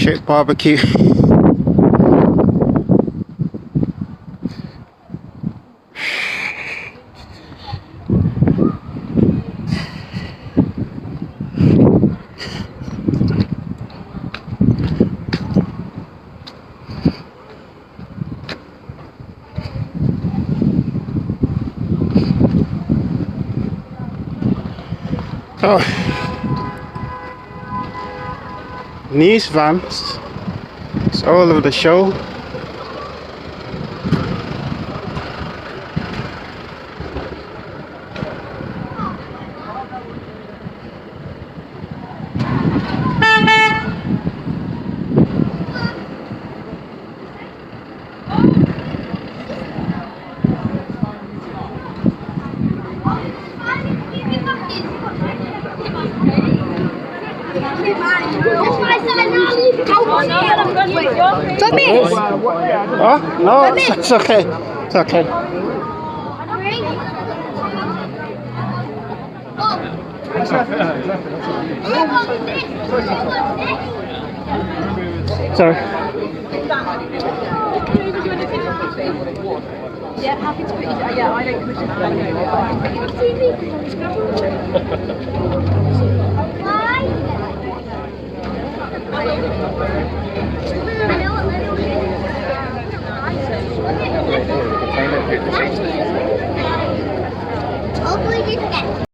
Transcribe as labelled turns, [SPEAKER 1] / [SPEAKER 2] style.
[SPEAKER 1] Shit barbecue. Oh, news vans. It's all over the show.
[SPEAKER 2] Don't miss.
[SPEAKER 1] Oh, no, it's okay. It's okay. Sorry.
[SPEAKER 2] Yeah, happy to put you. Yeah, I don't commission.